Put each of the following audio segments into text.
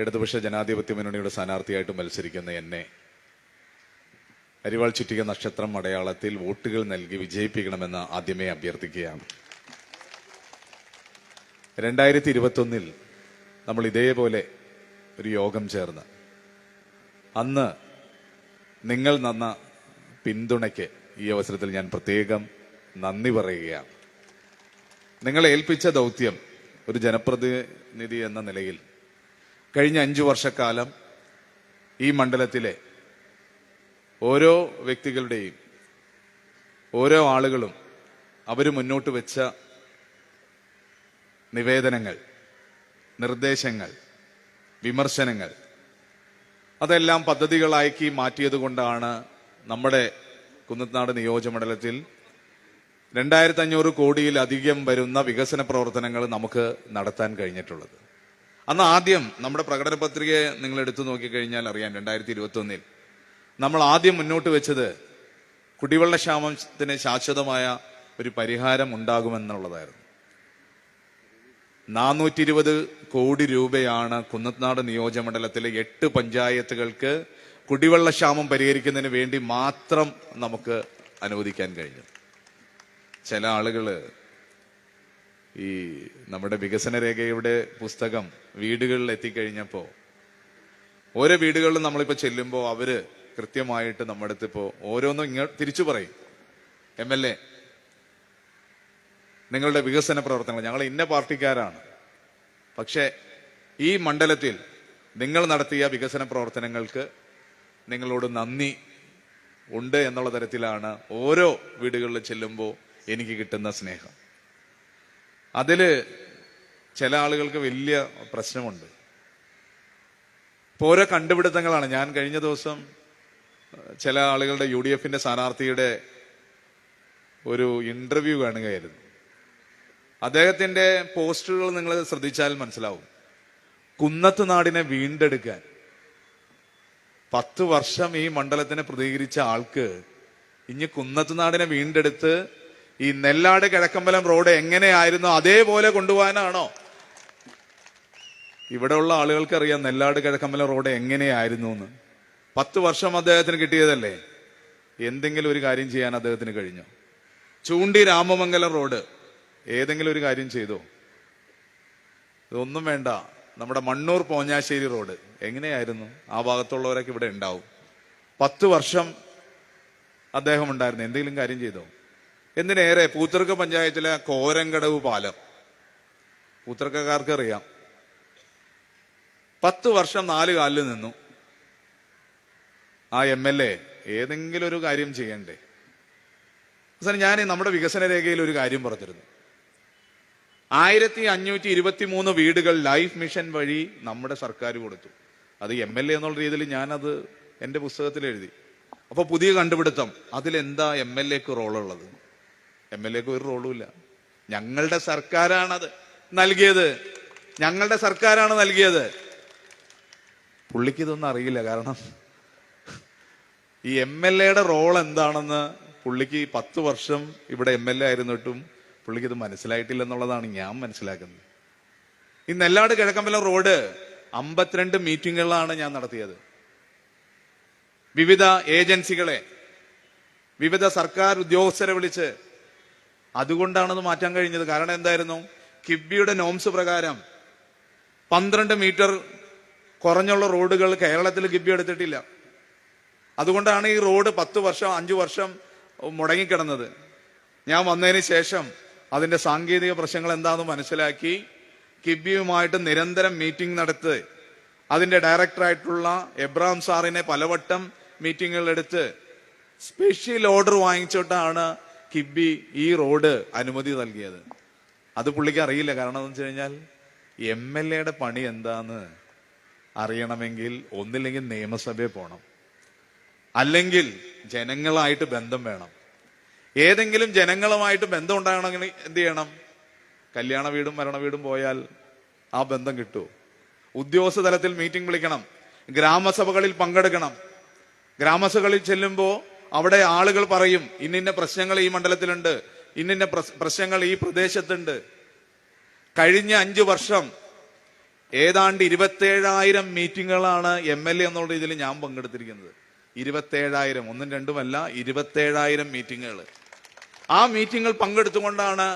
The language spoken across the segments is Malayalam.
ഇടതുപക്ഷ ജനാധിപത്യ മുന്നണിയുടെ സ്ഥാനാർത്ഥിയായിട്ട് മത്സരിക്കുന്ന എന്നെ അരിവാൾ ചുറ്റിക നക്ഷത്രം അടയാളത്തിൽ വോട്ടുകൾ നൽകി വിജയിപ്പിക്കണമെന്ന് ആദ്യമേ അഭ്യർത്ഥിക്കുകയാണ്. 2021 നമ്മൾ ഇതേപോലെ ഒരു യോഗം ചേർന്ന് അന്ന് നിങ്ങൾ തന്ന പിന്തുണയ്ക്ക് ഈ അവസരത്തിൽ ഞാൻ പ്രത്യേകം നന്ദി പറയുകയാണ്. നിങ്ങളെ ഏൽപ്പിച്ച ദൗത്യം ഒരു ജനപ്രതിനിധി എന്ന നിലയിൽ കഴിഞ്ഞ 5 വർഷക്കാലം ഈ മണ്ഡലത്തിലെ ഓരോ വ്യക്തികളുടെയും ഓരോ ആളുകളും അവർ മുന്നോട്ട് വെച്ച നിവേദനങ്ങൾ, നിർദ്ദേശങ്ങൾ, വിമർശനങ്ങൾ അതെല്ലാം പദ്ധതികളാക്കി മാറ്റിയതുകൊണ്ടാണ് നമ്മുടെ കുന്നത്തനാട് നിയോജകമണ്ഡലത്തിൽ 2500 കോടിയിലധികം വരുന്ന വികസന പ്രവർത്തനങ്ങൾ നമുക്ക് നടത്താൻ കഴിഞ്ഞിട്ടുള്ളത്. അന്ന് ആദ്യം നമ്മുടെ പ്രകടന പത്രികയെ നിങ്ങൾ എടുത്തു നോക്കിക്കഴിഞ്ഞാൽ അറിയാം, 2021 നമ്മൾ ആദ്യം മുന്നോട്ട് വെച്ചത് കുടിവെള്ളക്ഷാമത്തിന് ശാശ്വതമായ ഒരു പരിഹാരം ഉണ്ടാകുമെന്നുള്ളതായിരുന്നു. 420 കോടി രൂപയാണ് കുന്നത്തനാട് നിയോജകമണ്ഡലത്തിലെ 8 പഞ്ചായത്തുകൾക്ക് കുടിവെള്ളക്ഷാമം പരിഹരിക്കുന്നതിന് വേണ്ടി മാത്രം നമുക്ക് അനുവദിക്കാൻ കഴിഞ്ഞു. ചില ആളുകള് ഈ നമ്മുടെ വികസന രേഖയുടെ പുസ്തകം വീടുകളിൽ എത്തിക്കഴിഞ്ഞപ്പോ ഓരോ വീടുകളിലും നമ്മളിപ്പോ ചെല്ലുമ്പോൾ അവര് കൃത്യമായിട്ട് നമ്മുടെ അടുത്ത് ഇപ്പോ ഓരോന്നും ഇങ്ങോട്ട് തിരിച്ചു പറയും. MLA, നിങ്ങളുടെ വികസന പ്രവർത്തനങ്ങൾ, ഞങ്ങൾ ഇന്ന പാർട്ടിക്കാരാണ്, പക്ഷെ ഈ മണ്ഡലത്തിൽ നിങ്ങൾ നടത്തിയ വികസന പ്രവർത്തനങ്ങൾക്ക് നിങ്ങളോട് നന്ദി ഉണ്ട് എന്നുള്ള തരത്തിലാണ് ഓരോ വീടുകളിൽ ചെല്ലുമ്പോൾ എനിക്ക് കിട്ടുന്ന സ്നേഹം. അതില് ചില ആളുകൾക്ക് വലിയ പ്രശ്നമുണ്ട്. ഇപ്പൊ ഓരോ കണ്ടുപിടുത്തങ്ങളാണ്. ഞാൻ കഴിഞ്ഞ ദിവസം ചില ആളുകളുടെ UDFന്റെ സ്ഥാനാർത്ഥിയുടെ ഒരു ഇന്റർവ്യൂ കാണുകയായിരുന്നു. അദ്ദേഹത്തിന്റെ പോസ്റ്ററുകൾ നിങ്ങൾ ശ്രദ്ധിച്ചാൽ മനസ്സിലാവും. കുന്നത്തുനാടിനെ വീണ്ടെടുക്കാൻ 10 വർഷം ഈ മണ്ഡലത്തിനെ പ്രതികരിച്ച ആൾക്ക് ഇനി കുന്നത്തുനാടിനെ വീണ്ടെടുത്ത് ഈ നെല്ലാട് കിഴക്കമ്പലം റോഡ് എങ്ങനെയായിരുന്നോ അതേപോലെ കൊണ്ടുപോകാനാണോ? ഇവിടെയുള്ള ആളുകൾക്ക് അറിയാം നെല്ലാട് കിഴക്കമ്പലം റോഡ് എങ്ങനെയായിരുന്നു എന്ന്. 10 വർഷം അദ്ദേഹത്തിന് കിട്ടിയതല്ലേ. എന്തെങ്കിലും ഒരു കാര്യം ചെയ്യാൻ അദ്ദേഹത്തിന് കഴിഞ്ഞോ? ചൂണ്ടി രാമമംഗലം റോഡ് ഏതെങ്കിലും ഒരു കാര്യം ചെയ്തോ? ഇതൊന്നും വേണ്ട. നമ്മുടെ മണ്ണൂർ പോഞ്ഞാശ്ശേരി റോഡ് എങ്ങനെയായിരുന്നു? ആ ഭാഗത്തുള്ളവരൊക്കെ ഇവിടെ ഉണ്ടാവും. 10 വർഷം അദ്ദേഹം ഉണ്ടായിരുന്നു. എന്തെങ്കിലും കാര്യം ചെയ്തോ? എന്തിനേറെ പൂത്തർക്ക പഞ്ചായത്തിലെ കോരങ്കടവ് പാലം പൂത്തർക്കക്കാർക്ക് അറിയാം. 10 വർഷം 4 കാലിൽ നിന്നു. ആ MLA ഏതെങ്കിലും ഒരു കാര്യം ചെയ്യണ്ടേ? ഞാൻ നമ്മുടെ വികസന രേഖയിൽ ഒരു കാര്യം പറഞ്ഞിരുന്നു. 1523 വീടുകൾ ലൈഫ് മിഷൻ വഴി നമ്മുടെ സർക്കാർ കൊടുത്തു. അത് MLA എന്നുള്ള രീതിയിൽ ഞാനത് എന്റെ പുസ്തകത്തിൽ എഴുതി. അപ്പൊ പുതിയ കണ്ടുപിടുത്തം, അതിലെന്താ MLAക്ക് റോളുള്ളത്? MLAക്ക് ഒരു റോളുമില്ല. ഞങ്ങളുടെ സർക്കാരാണത് നൽകിയത്. ഞങ്ങളുടെ സർക്കാരാണ് നൽകിയത്. പുള്ളിക്ക് ഇതൊന്നും അറിയില്ല. കാരണം ഈ MLAയുടെ റോൾ എന്താണെന്ന് പുള്ളിക്ക് 10 വർഷം ഇവിടെ MLA ആയിരുന്നിട്ടും പുള്ളിക്ക് ഇത് മനസ്സിലായിട്ടില്ല എന്നുള്ളതാണ് ഞാൻ മനസ്സിലാക്കുന്നത്. ഈ നെല്ലാട് കിഴക്കമ്പലം റോഡ് 52 മീറ്റിങ്ങുകളാണ് ഞാൻ നടത്തിയത്. വിവിധ ഏജൻസികളെ, വിവിധ സർക്കാർ ഉദ്യോഗസ്ഥരെ വിളിച്ച്. അതുകൊണ്ടാണത് മാറ്റാൻ കഴിഞ്ഞത്. കാരണം എന്തായിരുന്നു? കിഫ്ബിയുടെ നോംസ് പ്രകാരം 12 മീറ്റർ കുറഞ്ഞുള്ള റോഡുകൾ കേരളത്തിൽ കിഫ്ബി എടുത്തിട്ടില്ല. അതുകൊണ്ടാണ് ഈ റോഡ് 10 വർഷം 5 വർഷം മുടങ്ങിക്കിടന്നത്. ഞാൻ വന്നതിന് ശേഷം അതിന്റെ സാങ്കേതിക പ്രശ്നങ്ങൾ എന്താണെന്ന് മനസ്സിലാക്കി കിഫ്ബിയുമായിട്ട് നിരന്തരം മീറ്റിംഗ് നടത്തി അതിന്റെ ഡയറക്ടറായിട്ടുള്ള എബ്രാം സാറിനെ പലവട്ടം മീറ്റിങ്ങുകൾ എടുത്ത് സ്പെഷ്യൽ ഓർഡർ വാങ്ങിച്ചിട്ടാണ് കിഫ്ബി ഈ റോഡ് അനുമതി നൽകിയത്. അത് പുള്ളിക്ക് അറിയില്ല. കാരണം എന്ന് വെച്ച് കഴിഞ്ഞാൽ MLAയുടെ പണി എന്താന്ന് അറിയണമെങ്കിൽ ഒന്നില്ലെങ്കിൽ നിയമസഭയിൽ പോകണം, അല്ലെങ്കിൽ ജനങ്ങളായിട്ട് ബന്ധം വേണം. ഏതെങ്കിലും ജനങ്ങളുമായിട്ട് ബന്ധം ഉണ്ടാകണമെങ്കിൽ എന്ത് ചെയ്യണം? കല്യാണ വീടും മരണ വീടും പോയാൽ ആ ബന്ധം കിട്ടുമോ? ഉദ്യോഗസ്ഥ തലത്തിൽ മീറ്റിംഗ് വിളിക്കണം, ഗ്രാമസഭകളിൽ പങ്കെടുക്കണം. ഗ്രാമസഭകളിൽ ചെല്ലുമ്പോൾ അവിടെ ആളുകൾ പറയും ഇന്നിന്ന പ്രശ്നങ്ങൾ ഈ മണ്ഡലത്തിലുണ്ട്, ഇന്നിന്ന പ്രശ്നങ്ങൾ ഈ പ്രദേശത്തുണ്ട്. കഴിഞ്ഞ 5 വർഷം ഏതാണ്ട് 27,000 മീറ്റിങ്ങുകളാണ് MLA എന്നുള്ള ഇതിൽ ഞാൻ പങ്കെടുത്തിരിക്കുന്നത്. 27,000, ഒന്നും രണ്ടുമല്ല, 27,000 മീറ്റിങ്ങുകൾ. ആ മീറ്റിങ്ങുകൾ പങ്കെടുത്തുകൊണ്ടാണ്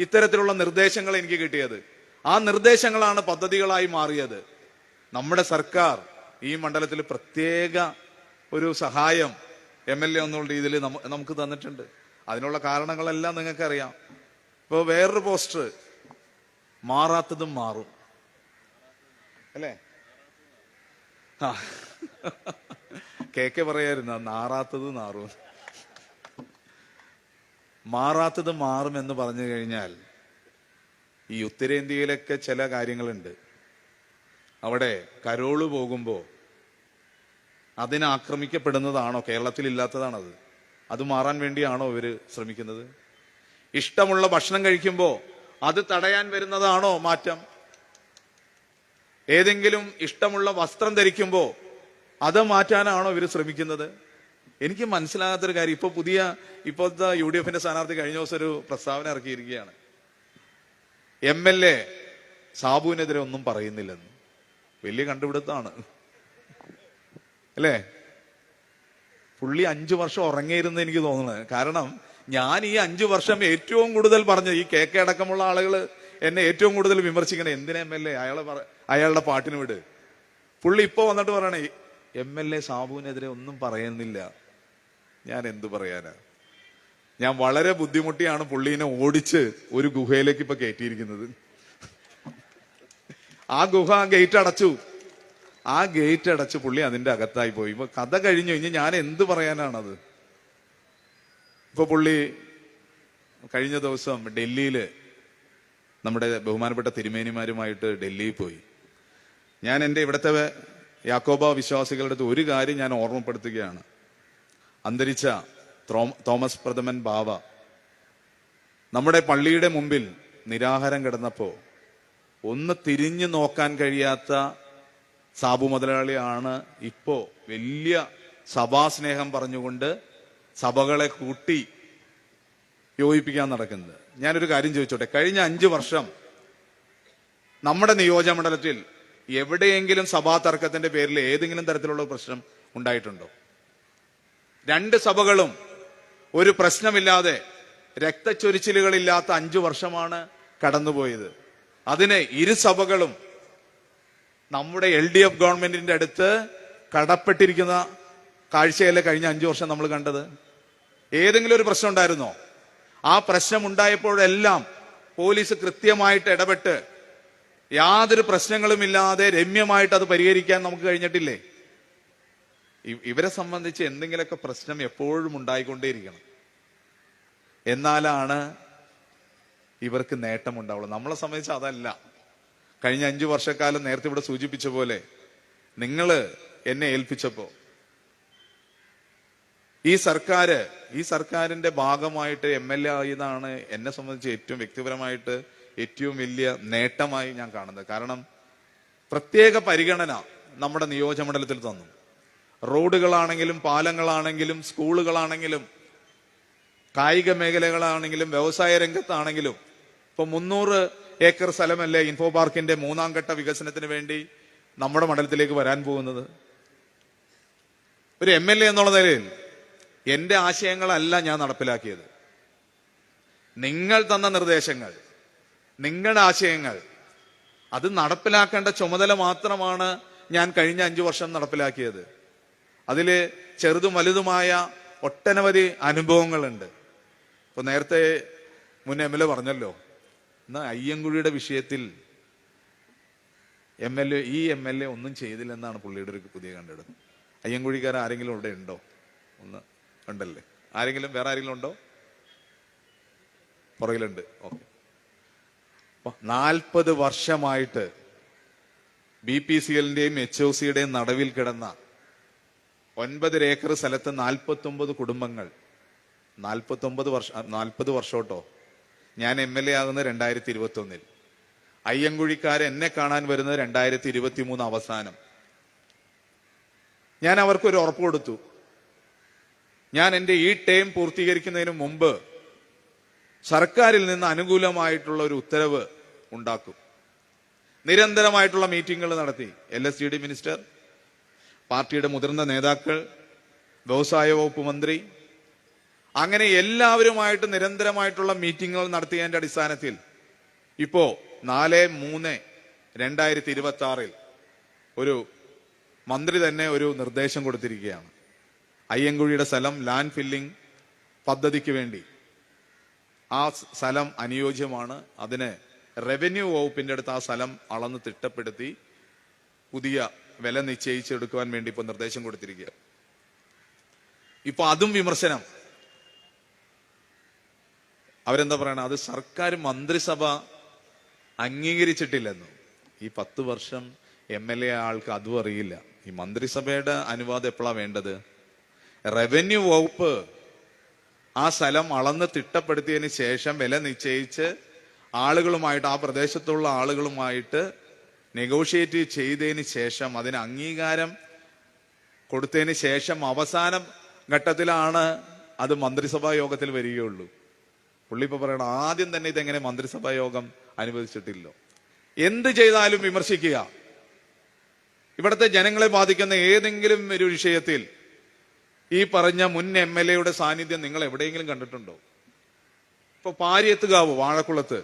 ഇത്തരത്തിലുള്ള നിർദ്ദേശങ്ങൾ എനിക്ക് കിട്ടിയത്. ആ നിർദ്ദേശങ്ങളാണ് പദ്ധതികളായി മാറിയത്. നമ്മുടെ സർക്കാർ ഈ മണ്ഡലത്തിൽ പ്രത്യേക ഒരു സഹായം MLA എന്നുള്ള രീതിയിൽ നമുക്ക് തന്നിട്ടുണ്ട്. അതിനുള്ള കാരണങ്ങളെല്ലാം നിങ്ങൾക്കറിയാം. ഇപ്പോൾ വേറൊരു പോസ്റ്റർ, മാറാത്തതും മാറും, അല്ലേ? ആ KK പറയായിരുന്നു, നാറാത്തത് നാറും. മാറാത്തത് മാറും എന്ന് പറഞ്ഞു കഴിഞ്ഞാൽ ഈ ഉത്തരേന്ത്യയിലൊക്കെ ചില കാര്യങ്ങളുണ്ട്. അവിടെ കരോള് പോകുമ്പോൾ അതിനാക്രമിക്കപ്പെടുന്നതാണോ? കേരളത്തിൽ ഇല്ലാത്തതാണത്. അത് മാറാൻ വേണ്ടിയാണോ ഇവര് ശ്രമിക്കുന്നത്? ഇഷ്ടമുള്ള ഭക്ഷണം കഴിക്കുമ്പോൾ അത് തടയാൻ വരുന്നതാണോ മാറ്റം? ഏതെങ്കിലും ഇഷ്ടമുള്ള വസ്ത്രം ധരിക്കുമ്പോൾ അത് മാറ്റാനാണോ ഇവർ ശ്രമിക്കുന്നത്? എനിക്ക് മനസ്സിലാകാത്തൊരു കാര്യം, ഇപ്പോഴത്തെ UDF സ്ഥാനാർത്ഥി കഴിഞ്ഞ ദിവസം ഒരു പ്രസ്താവന ഇറക്കിയിരിക്കുകയാണ്. MLA സാബുവിനെതിരെ ഒന്നും പറയുന്നില്ലെന്ന്. വലിയ കണ്ടുപിടുത്തമാണ്, അല്ലേ? പുള്ളി 5 വർഷം ഉറങ്ങിയിരുന്ന് എനിക്ക് തോന്നുന്നത്. കാരണം ഞാൻ ഈ 5 വർഷം ഏറ്റവും കൂടുതൽ പറഞ്ഞ ഈ KK അടക്കമുള്ള ആളുകൾ എന്നെ ഏറ്റവും കൂടുതൽ വിമർശിക്കണം, എന്തിനാ MLA അയാളുടെ പാട്ടിന് വിട്. പുള്ളി ഇപ്പൊ വന്നിട്ട് പറയണേ MLA സാബുവിനെതിരെ ഒന്നും പറയുന്നില്ല. ഞാൻ എന്തു പറയാനാ? ഞാൻ വളരെ ബുദ്ധിമുട്ടിയാണ് പുള്ളീനെ ഓടിച്ച് ഒരു ഗുഹയിലേക്ക് ഇപ്പൊ കയറ്റിയിരിക്കുന്നത്. ആ ഗുഹ ഗേറ്റ് അടച്ചു. ആ ഗേറ്റ് അടച്ച് പുള്ളി അതിന്റെ അകത്തായി പോയി. ഇപ്പൊ കഥ കഴിഞ്ഞു. ഇനി ഞാൻ എന്ത് പറയാനാണത്? ഇപ്പൊ പുള്ളി കഴിഞ്ഞ ദിവസം ഡൽഹിയില് നമ്മുടെ ബഹുമാനപ്പെട്ട തിരുമേനിമാരുമായിട്ട് ഡൽഹിയിൽ പോയി. ഞാൻ എൻ്റെ ഇവിടുത്തെ യാക്കോബ വിശ്വാസികളുടെ ഒരു കാര്യം ഞാൻ ഓർമ്മപ്പെടുത്തുകയാണ്. അന്തരിച്ച തോമസ് പ്രഥമൻ ബാവ നമ്മുടെ പള്ളിയുടെ മുമ്പിൽ നിരാഹാരം കിടന്നപ്പോ ഒന്ന് തിരിഞ്ഞു നോക്കാൻ കഴിയാത്ത സാബു മുതലാളിയാണ് ഇപ്പോ വലിയ സഭാസ്നേഹം പറഞ്ഞുകൊണ്ട് സഭകളെ കൂട്ടി യോജിപ്പിക്കാൻ നടക്കുന്നത്. ഞാനൊരു കാര്യം ചോദിച്ചോട്ടെ, കഴിഞ്ഞ 5 വർഷം നമ്മുടെ നിയോജകമണ്ഡലത്തിൽ എവിടെയെങ്കിലും സഭാ തർക്കത്തിന്റെ പേരിൽ ഏതെങ്കിലും തരത്തിലുള്ള പ്രശ്നം ഉണ്ടായിട്ടുണ്ടോ? 2 സഭകളും ഒരു പ്രശ്നമില്ലാതെ രക്തച്ചൊരിച്ചിലുകളില്ലാത്ത 5 വർഷമാണ് കടന്നുപോയത്. അതിന് 2 സഭകളും നമ്മുടെ LDF ഗവൺമെന്റിന്റെ അടുത്ത് കടപ്പെട്ടിരിക്കുന്ന കാഴ്ചയല്ലേ കഴിഞ്ഞ 5 വർഷം നമ്മൾ കണ്ടത്? ഏതെങ്കിലും ഒരു പ്രശ്നം ഉണ്ടായിരുന്നോ? ആ പ്രശ്നം ഉണ്ടായപ്പോഴെല്ലാം പോലീസ് കൃത്യമായിട്ട് ഇടപെട്ട് യാതൊരു പ്രശ്നങ്ങളുമില്ലാതെ രമ്യമായിട്ട് അത് പരിഹരിക്കാൻ നമുക്ക് കഴിഞ്ഞിട്ടില്ലേ? ഇവരെ സംബന്ധിച്ച് എന്തെങ്കിലുമൊക്കെ പ്രശ്നം എപ്പോഴും ഉണ്ടായിക്കൊണ്ടേയിരിക്കണം. എന്നാലാണ് ഇവർക്ക് നേട്ടമുണ്ടാവുള്ളൂ. നമ്മളെ സംബന്ധിച്ച് അതല്ല. കഴിഞ്ഞ 5 വർഷക്കാലം നേരത്തെ ഇവിടെ സൂചിപ്പിച്ച പോലെ നിങ്ങൾ എന്നെ ഏൽപ്പിച്ചപ്പോ ഈ സർക്കാരിന്റെ ഭാഗമായിട്ട് MLA ആയതാണ് എന്നെ സംബന്ധിച്ച് ഏറ്റവും വ്യക്തിപരമായിട്ട് ഏറ്റവും വലിയ നേട്ടമായി ഞാൻ കാണുന്നത്. കാരണം പ്രത്യേക പരിഗണന നമ്മുടെ നിയോജകമണ്ഡലത്തിൽ തന്നു. റോഡുകളാണെങ്കിലും പാലങ്ങളാണെങ്കിലും സ്കൂളുകളാണെങ്കിലും കായിക മേഖലകളാണെങ്കിലും വ്യവസായ രംഗത്താണെങ്കിലും ഇപ്പൊ 300 ഏക്കർ സ്ഥലമല്ലേ ഇൻഫോ പാർക്കിന്റെ 3ാം ഘട്ട വികസനത്തിന് വേണ്ടി നമ്മുടെ മണ്ഡലത്തിലേക്ക് വരാൻ പോകുന്നത്. ഒരു MLA എന്നുള്ള നിലയിൽ എന്റെ ആശയങ്ങളല്ല ഞാൻ നടപ്പിലാക്കിയത്. നിങ്ങൾ തന്ന നിർദ്ദേശങ്ങൾ, നിങ്ങളുടെ ആശയങ്ങൾ, അത് നടപ്പിലാക്കേണ്ട ചുമതല മാത്രമാണ് ഞാൻ കഴിഞ്ഞ 5 വർഷം നടപ്പിലാക്കിയത്. അതില് ചെറുതും വലുതുമായ ഒട്ടനവധി അനുഭവങ്ങളുണ്ട്. ഇപ്പൊ നേരത്തെ മുൻ MLA പറഞ്ഞല്ലോ, എന്നാ അയ്യങ്കുഴിയുടെ വിഷയത്തിൽ ഈ MLA ഒന്നും ചെയ്തില്ലെന്നാണ് പുള്ളിയുടെ ഒരു പുതിയ കണ്ടെടുപ്പ്. അയ്യങ്കുഴിക്കാർ ആരെങ്കിലും ഇവിടെ ഉണ്ടോ? ഒന്ന് ഉണ്ടല്ലേ? ആരെങ്കിലും വേറെ ആരെങ്കിലും ഉണ്ടോ? പുറകിലുണ്ട്. ഓക്കെ. 40 വർഷമായിട്ട് BPCLന്റെയും HOCയുടെയും നടുവിൽ കിടന്ന 9 ഏക്കർ സ്ഥലത്ത് 49 കുടുംബങ്ങൾ 40 വർഷോട്ടോ. ഞാൻ MLA ആകുന്നത് 2021. അയ്യങ്കുഴിക്കാരെ എന്നെ കാണാൻ വരുന്നത് 2023 അവസാനം. ഞാൻ അവർക്കൊരു ഉറപ്പ് കൊടുത്തു, ഞാൻ എൻ്റെ ഈ ടേം പൂർത്തീകരിക്കുന്നതിന് മുമ്പ് സർക്കാരിൽ നിന്ന് അനുകൂലമായിട്ടുള്ള ഒരു ഉത്തരവ് ഉണ്ടാക്കും. നിരന്തരമായിട്ടുള്ള മീറ്റിങ്ങുകൾ നടത്തി. LSGD മിനിസ്റ്റർ, പാർട്ടിയുടെ മുതിർന്ന നേതാക്കൾ, വ്യവസായ വകുപ്പ് മന്ത്രി, അങ്ങനെ എല്ലാവരുമായിട്ട് നിരന്തരമായിട്ടുള്ള മീറ്റിങ്ങുകൾ നടത്തിയതിന്റെ അടിസ്ഥാനത്തിൽ ഇപ്പോ 4/3/2026 ഒരു മന്ത്രി തന്നെ ഒരു നിർദ്ദേശം കൊടുത്തിരിക്കുകയാണ്. അയ്യങ്കുഴിയുടെ സ്ഥലം ലാൻഡ് ഫില്ലിംഗ് പദ്ധതിക്ക് വേണ്ടി ആ സ്ഥലം അനുയോജ്യമാണ്. അതിന് റവന്യൂ വകുപ്പിന്റെ അടുത്ത് ആ സ്ഥലം അളന്ന് തിട്ടപ്പെടുത്തി പുതിയ വില നിശ്ചയിച്ചെടുക്കുവാൻ വേണ്ടി ഇപ്പൊ നിർദ്ദേശം കൊടുത്തിരിക്കുക. ഇപ്പൊ അതും വിമർശനം. അവരെന്താ പറയണ, അത് സർക്കാർ മന്ത്രിസഭ അംഗീകരിച്ചിട്ടില്ലെന്നു. ഈ 10 വർഷം MLA ആൾക്ക് അതും അറിയില്ല. ഈ മന്ത്രിസഭയുടെ അനുവാദം എപ്പോഴാണ് വേണ്ടത്? റവന്യൂ വകുപ്പ് ആ സ്ഥലം അളന്ന് തിട്ടപ്പെടുത്തിയതിന് ശേഷം വില നിശ്ചയിച്ച് ആളുകളുമായിട്ട്, ആ പ്രദേശത്തുള്ള ആളുകളുമായിട്ട് നെഗോഷിയേറ്റ് ചെയ്തതിന് ശേഷം, അതിന് അംഗീകാരം കൊടുത്തതിന് ശേഷം അവസാന ഘട്ടത്തിലാണ് അത് മന്ത്രിസഭാ യോഗത്തിൽ വരികയുള്ളൂ. പുള്ളി ഇപ്പൊ പറയണം ആദ്യം തന്നെ ഇതെങ്ങനെ മന്ത്രിസഭാ യോഗം അനുവദിച്ചിട്ടില്ലോ. എന്ത് ചെയ്താലും വിമർശിക്കുക. ഇവിടുത്തെ ജനങ്ങളെ ബാധിക്കുന്ന ഏതെങ്കിലും ഒരു വിഷയത്തിൽ ഈ പറഞ്ഞ മുൻ MLA സാന്നിധ്യം നിങ്ങൾ എവിടെയെങ്കിലും കണ്ടിട്ടുണ്ടോ? ഇപ്പൊ പാരിയത്തുകാവ് വാഴക്കുളത്ത്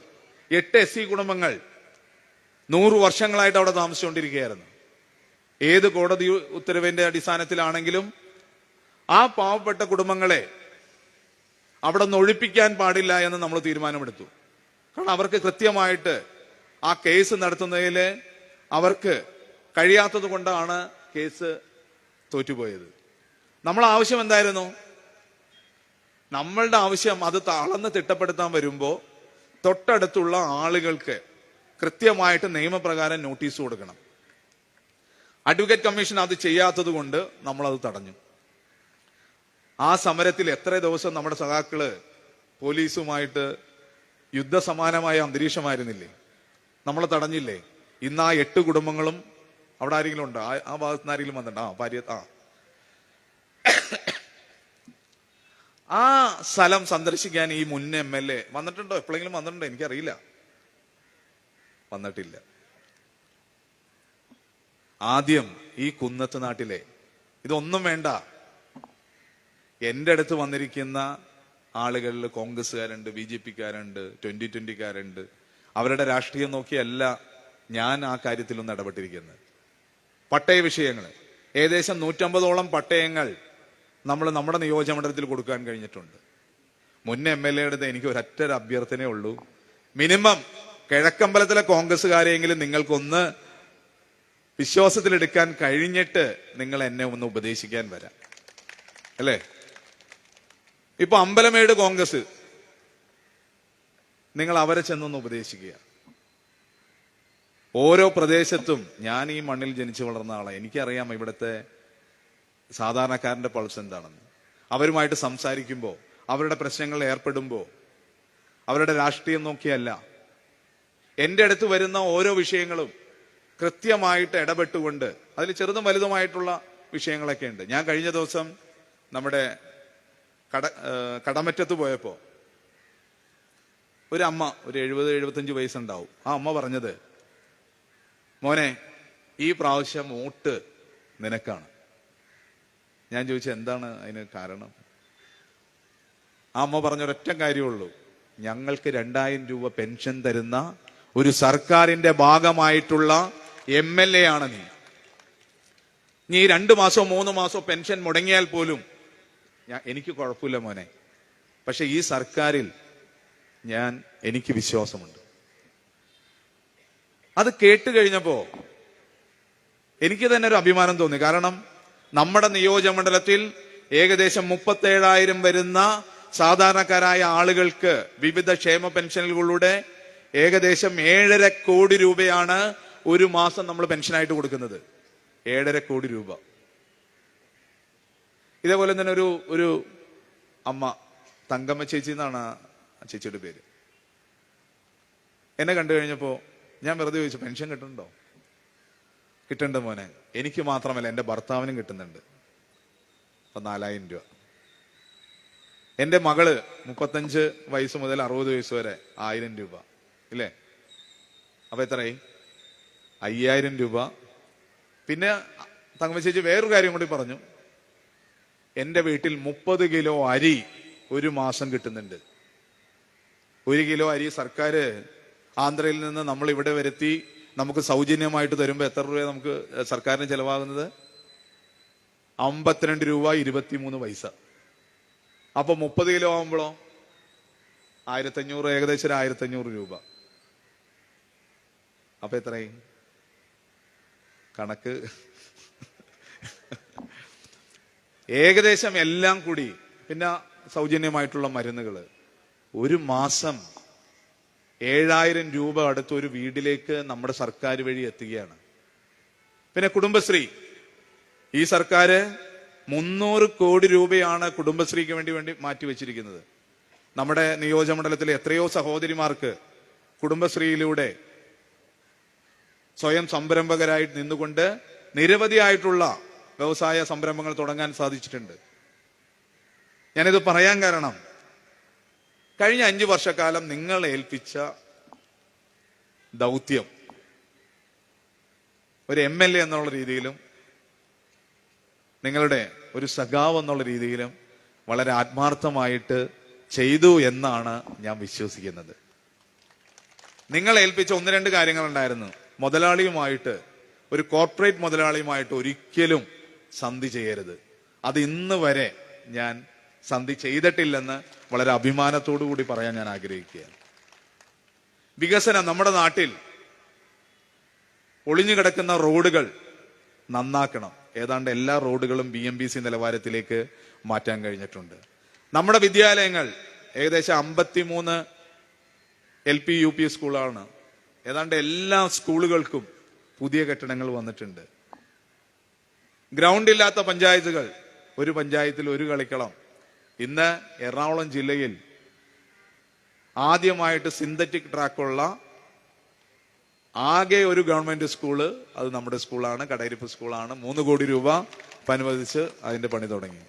8 SC കുടുംബങ്ങൾ 100 വർഷങ്ങളായിട്ട് അവിടെ താമസിച്ചുകൊണ്ടിരിക്കുകയായിരുന്നു. ഏത് കോടതി ഉത്തരവിന്റെ അടിസ്ഥാനത്തിലാണെങ്കിലും ആ പാവപ്പെട്ട കുടുംബങ്ങളെ അവിടെ നിന്ന് ഒഴിപ്പിക്കാൻ പാടില്ല എന്ന് നമ്മൾ തീരുമാനമെടുത്തു. കാരണം അവർക്ക് കൃത്യമായിട്ട് ആ കേസ് നടത്തുന്നതിൽ അവർക്ക് കഴിയാത്തത് കൊണ്ടാണ് കേസ് തോറ്റുപോയത്. നമ്മളെ ആവശ്യം എന്തായിരുന്നു? നമ്മളുടെ ആവശ്യം അത് അളന്ന് തിട്ടപ്പെടുത്താൻ വരുമ്പോൾ തൊട്ടടുത്തുള്ള ആളുകൾക്ക് കൃത്യമായിട്ട് നിയമപ്രകാരം നോട്ടീസ് കൊടുക്കണം. അഡ്വക്കേറ്റ് കമ്മീഷൻ അത് ചെയ്യാത്തത് കൊണ്ട് നമ്മളത് തടഞ്ഞു. ആ സമരത്തിൽ എത്ര ദിവസം നമ്മുടെ സഖാക്കള് പോലീസുമായിട്ട് യുദ്ധസമാനമായ അന്തരീക്ഷമായിരുന്നില്ലേ? നമ്മളെ തടഞ്ഞില്ലേ? ഇന്ന് ആ 8 കുടുംബങ്ങളും അവിടെ ആരെങ്കിലും ഉണ്ടോ? ആ ഭാഗത്ത് നിന്ന് ആരെങ്കിലും വന്നിട്ടുണ്ടോ? ആ സ്ഥലം സന്ദർശിക്കാൻ ഈ മുൻ MLA വന്നിട്ടുണ്ടോ? എപ്പോഴെങ്കിലും വന്നിട്ടുണ്ടോ? എനിക്കറിയില്ല. വന്നിട്ടില്ല. ആദ്യം ഈ കുന്നത്ത് നാട്ടിലെ ഇതൊന്നും വേണ്ട, എന്റെ അടുത്ത് വന്നിരിക്കുന്ന ആളുകളിൽ കോൺഗ്രസ്സുകാരുണ്ട്, BJPക്കാരുണ്ട്, 2020കാരുണ്ട്. അവരുടെ രാഷ്ട്രീയം നോക്കിയല്ല ഞാൻ ആ കാര്യത്തിലൊന്നും ഇടപെട്ടിരിക്കുന്നത്. പട്ടയ വിഷയങ്ങൾ ഏകദേശം 150ഓളം പട്ടയങ്ങൾ നമ്മൾ നമ്മുടെ നിയോജകമണ്ഡലത്തിൽ കൊടുക്കാൻ കഴിഞ്ഞിട്ടുണ്ട്. മുൻ MLA എനിക്ക് ഒരൊറ്റ അഭ്യർത്ഥനയേ ഉള്ളൂ. മിനിമം കിഴക്കമ്പലത്തിലെ കോൺഗ്രസ്സുകാരെയെങ്കിലും നിങ്ങൾക്കൊന്ന് വിശ്വാസത്തിലെടുക്കാൻ കഴിഞ്ഞിട്ട് നിങ്ങൾ എന്നെ ഒന്ന് ഉപദേശിക്കാൻ വരാം, അല്ലേ? ഇപ്പൊ അമ്പലമേട് കോൺഗ്രസ്, നിങ്ങൾ അവരെ ചെന്നൊന്ന് ഉപദേശിക്കുക. ഓരോ പ്രദേശത്തും, ഞാൻ ഈ മണ്ണിൽ ജനിച്ചു വളർന്ന ആളാണ്, എനിക്കറിയാം ഇവിടുത്തെ സാധാരണക്കാരന്റെ പൾസ് എന്താണെന്ന്. അവരുമായിട്ട് സംസാരിക്കുമ്പോൾ, അവരുടെ പ്രശ്നങ്ങളിൽ ഏർപ്പെടുമ്പോൾ അവരുടെ രാഷ്ട്രീയം നോക്കിയല്ല, എന്റെ അടുത്ത് വരുന്ന ഓരോ വിഷയങ്ങളും കൃത്യമായിട്ട് ഇടപെട്ടുകൊണ്ട്, അതിൽ ചെറുതും വലുതുമായിട്ടുള്ള വിഷയങ്ങളൊക്കെ ഉണ്ട്. ഞാൻ കഴിഞ്ഞ ദിവസം നമ്മുടെ കടമറ്റത്ത് പോയപ്പോ ഒരു അമ്മ, ഒരു 70-75 വയസ്സുണ്ടാവും. ആ അമ്മ പറഞ്ഞത്, മോനെ ഈ പ്രാവശ്യം വോട്ട് നിനക്കാണ്. ഞാൻ ചോദിച്ചു എന്താണ് അതിന് കാരണം? ആ അമ്മ പറഞ്ഞൊരൊറ്റ കാര്യമുള്ളൂ, ഞങ്ങൾക്ക് 2000 രൂപ പെൻഷൻ തരുന്ന ഒരു സർക്കാരിന്റെ ഭാഗമായിട്ടുള്ള MLA ആണ് നീ 2 മാസമോ 3 മാസമോ പെൻഷൻ മുടങ്ങിയാൽ പോലും എനിക്ക് കുഴപ്പമില്ല മോനെ, പക്ഷെ ഈ സർക്കാരിൽ എനിക്ക് വിശ്വാസമുണ്ട്. അത് കേട്ട് കഴിഞ്ഞപ്പോ എനിക്ക് തന്നെ ഒരു അഭിമാനം തോന്നി. കാരണം നമ്മുടെ നിയോജകമണ്ഡലത്തിൽ ഏകദേശം 37,000 വരുന്ന സാധാരണക്കാരായ ആളുകൾക്ക് വിവിധ ക്ഷേമ പെൻഷനുകളുടെ ഏകദേശം 7.5 കോടി രൂപയാണ് ഒരു മാസം നമ്മൾ പെൻഷനായിട്ട് കൊടുക്കുന്നത്. 7.5 കോടി രൂപ. ഇതേപോലെ തന്നെ ഒരു അമ്മ, തങ്കമ്മ ചേച്ചി എന്നാണ് ആ ചേച്ചിയുടെ പേര്, എന്നെ കണ്ടു കഴിഞ്ഞപ്പോ ഞാൻ വെറുതെ ചോദിച്ചു, പെൻഷൻ കിട്ടുന്നുണ്ടോ? കിട്ടുന്നുണ്ട് മോനെ, എനിക്ക് മാത്രമല്ല എന്റെ ഭർത്താവിനും കിട്ടുന്നുണ്ട്. 4,000 രൂപ. എന്റെ മകള് 35 വയസ്സ് മുതൽ 60 വയസ്സ് വരെ 1000 രൂപ. ഇല്ലേ? അപ്പൊ എത്രയായി? 5000 രൂപ. പിന്നെ തങ്കമ്മ ചേച്ചി വേറൊരു കാര്യം കൂടി പറഞ്ഞു, എന്റെ വീട്ടിൽ 30 കിലോ അരി ഒരു മാസം കിട്ടുന്നുണ്ട്. 1 കിലോ അരി സർക്കാർ ആന്ധ്രയിൽ നിന്ന് നമ്മൾ ഇവിടെ വരുത്തി നമുക്ക് സൗജന്യമായിട്ട് തരുമ്പോൾ എത്ര രൂപ നമുക്ക് സർക്കാരിന് ചെലവാകുന്നത്? 52 രൂപ 23 പൈസ. അപ്പൊ 30 കിലോ ആവുമ്പോഴോ 1500, ഏകദേശം 1500 രൂപ. അപ്പൊ എത്രയായി കണക്ക്? ഏകദേശം എല്ലാം കൂടി, പിന്നെ സൗജന്യമായിട്ടുള്ള മരുന്നുകൾ, ഒരു മാസം 7000 രൂപ അടുത്ത് ഒരു വീട്ടിലേക്ക് നമ്മുടെ സർക്കാർ വഴി എത്തുകയാണ്. പിന്നെ കുടുംബശ്രീ, ഈ സർക്കാർ 300 കോടി രൂപയാണ് കുടുംബശ്രീക്ക് വേണ്ടി മാറ്റിവെച്ചിരിക്കുന്നത്. നമ്മുടെ നിയോജകമണ്ഡലത്തിലെ എത്രയോ സഹോദരിമാർക്ക് കുടുംബശ്രീയിലൂടെ സ്വയം സംരംഭകരായി നിന്നുകൊണ്ട് നിരവധിയായിട്ടുള്ള വ്യവസായ സംരംഭങ്ങൾ തുടങ്ങാൻ സാധിച്ചിട്ടുണ്ട്. ഞാനിത് പറയാൻ കാരണം, കഴിഞ്ഞ 5 വർഷക്കാലം നിങ്ങൾ ഏൽപ്പിച്ച ദൗത്യം ഒരു MLA എന്നുള്ള രീതിയിലും നിങ്ങളുടെ ഒരു സഖാവ് എന്നുള്ള രീതിയിലും വളരെ ആത്മാർത്ഥമായിട്ട് ചെയ്തു എന്നാണ് ഞാൻ വിശ്വസിക്കുന്നത്. നിങ്ങൾ ഏൽപ്പിച്ച 1-2 കാര്യങ്ങളുണ്ടായിരുന്നു. മുതലാളിയുമായിട്ട്, ഒരു കോർപ്പറേറ്റ് മുതലാളിയുമായിട്ട് ഒരിക്കലും സന്ധി ചെയ്യരുത്. അത് ഇന്ന് വരെ ഞാൻ സന്ധി ചെയ്തിട്ടില്ലെന്ന് വളരെ അഭിമാനത്തോടു കൂടി പറയാൻ ഞാൻ ആഗ്രഹിക്കുകയാണ്. വികസനം, നമ്മുടെ നാട്ടിൽ ഒളിഞ്ഞു കിടക്കുന്ന റോഡുകൾ നന്നാക്കണം. ഏതാണ്ട് എല്ലാ റോഡുകളും BMBC നിലവാരത്തിലേക്ക് മാറ്റാൻ കഴിഞ്ഞിട്ടുണ്ട്. നമ്മുടെ വിദ്യാലയങ്ങൾ ഏകദേശം 53 LP UP സ്കൂളാണ്. ഏതാണ്ട് എല്ലാ സ്കൂളുകൾക്കും പുതിയ കെട്ടിടങ്ങൾ വന്നിട്ടുണ്ട്. ഗ്രൗണ്ട് ഇല്ലാത്ത പഞ്ചായത്തുകൾ, ഒരു പഞ്ചായത്തിൽ ഒരു കളിക്കളം. ഇന്ന് എറണാകുളം ജില്ലയിൽ ആദ്യമായിട്ട് സിന്തറ്റിക് ട്രാക്കുള്ള ആകെ ഒരു ഗവൺമെന്റ് സ്കൂള്, അത് നമ്മുടെ സ്കൂളാണ്, കടയിരിപ്പ് സ്കൂളാണ്. 3 കോടി രൂപ അനുവദിച്ച് അതിന്റെ പണി തുടങ്ങി.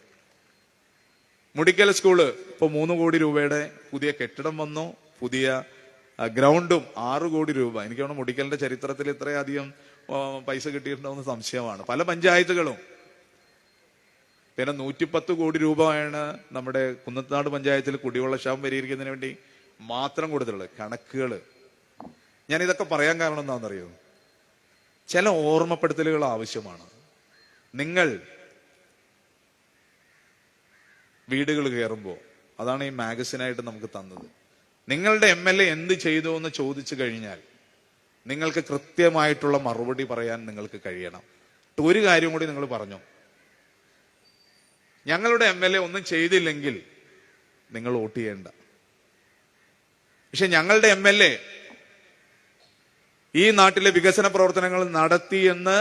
മുടിക്കൽ സ്കൂള് ഇപ്പൊ 3 കോടി രൂപയുടെ പുതിയ കെട്ടിടം വന്നു, പുതിയ ഗ്രൗണ്ടും 6 കോടി രൂപ. എനിക്ക് തോന്നുന്നു മുടിക്കലിന്റെ ചരിത്രത്തിൽ ഇത്രയധികം പൈസ കിട്ടിയിട്ടുണ്ടോന്ന് സംശയമാണ്. പല പഞ്ചായത്തുകളും. പിന്നെ 110 കോടി രൂപയാണ് നമ്മുടെ കുന്നത്താട് പഞ്ചായത്തിൽ കുടിവെള്ള ക്ഷാമം പരിഹരിക്കുന്നതിന് വേണ്ടി മാത്രം കൊടുത്തിട്ടുള്ളത്. കണക്കുകൾ ഞാൻ ഇതൊക്കെ പറയാൻ കാരണം എന്താണെന്നറിയോ? ചില ഓർമ്മപ്പെടുത്തലുകൾ ആവശ്യമാണ്. നിങ്ങൾ വീടുകൾ കയറുമ്പോൾ, അതാണ് ഈ മാഗസിനായിട്ട് നമുക്ക് തന്നത്, നിങ്ങളുടെ MLA എന്ത് ചെയ്തു എന്ന് ചോദിച്ചു കഴിഞ്ഞാൽ നിങ്ങൾക്ക് കൃത്യമായിട്ടുള്ള മറുപടി പറയാൻ നിങ്ങൾക്ക് കഴിയണം. ഒരു കാര്യം കൂടി നിങ്ങൾ പറഞ്ഞു, ഞങ്ങളുടെ MLA ഒന്നും ചെയ്തില്ലെങ്കിൽ നിങ്ങൾ വോട്ട് ചെയ്യേണ്ട. പക്ഷെ ഞങ്ങളുടെ MLA ഈ നാട്ടിലെ വികസന പ്രവർത്തനങ്ങൾ നടത്തിയെന്ന്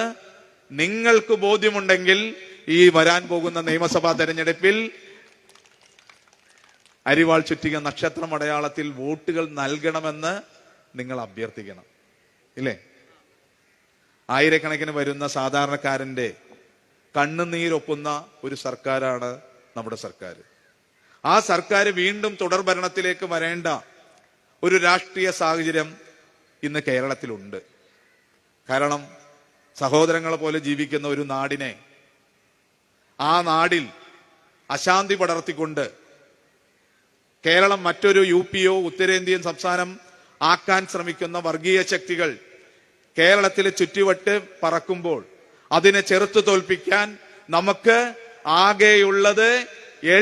നിങ്ങൾക്ക് ബോധ്യമുണ്ടെങ്കിൽ ഈ വരാൻ പോകുന്ന നിയമസഭാ തെരഞ്ഞെടുപ്പിൽ അരിവാൾ ചുറ്റിക നക്ഷത്രം അടയാളത്തിൽ വോട്ടുകൾ നൽകണമെന്ന് നിങ്ങൾ അഭ്യർത്ഥിക്കണം. ഇല്ലേ? ആയിരക്കണക്കിന് വരുന്ന സാധാരണക്കാരന്റെ കണ്ണുനീരൊപ്പുന്ന ഒരു സർക്കാരാണ് നമ്മുടെ സർക്കാർ. ആ സർക്കാർ വീണ്ടും തുടർ ഭരണത്തിലേക്ക് വരേണ്ട ഒരു രാഷ്ട്രീയ സാഹചര്യം ഇന്ന് കേരളത്തിലുണ്ട്. കാരണം സഹോദരങ്ങളെ പോലെ ജീവിക്കുന്ന ഒരു നാടിനെ, ആ നാടിൽ അശാന്തി പടർത്തിക്കൊണ്ട് കേരളം മറ്റൊരു UPയോ ഉത്തരേന്ത്യൻ സംസ്ഥാനം ആക്കാൻ ശ്രമിക്കുന്ന വർഗീയ ശക്തികൾ കേരളത്തിൽ ചുറ്റുവട്ട് പറക്കുമ്പോൾ അതിനെ ചെറുത്തു തോൽപ്പിക്കാൻ നമുക്ക് ആകെയുള്ളത്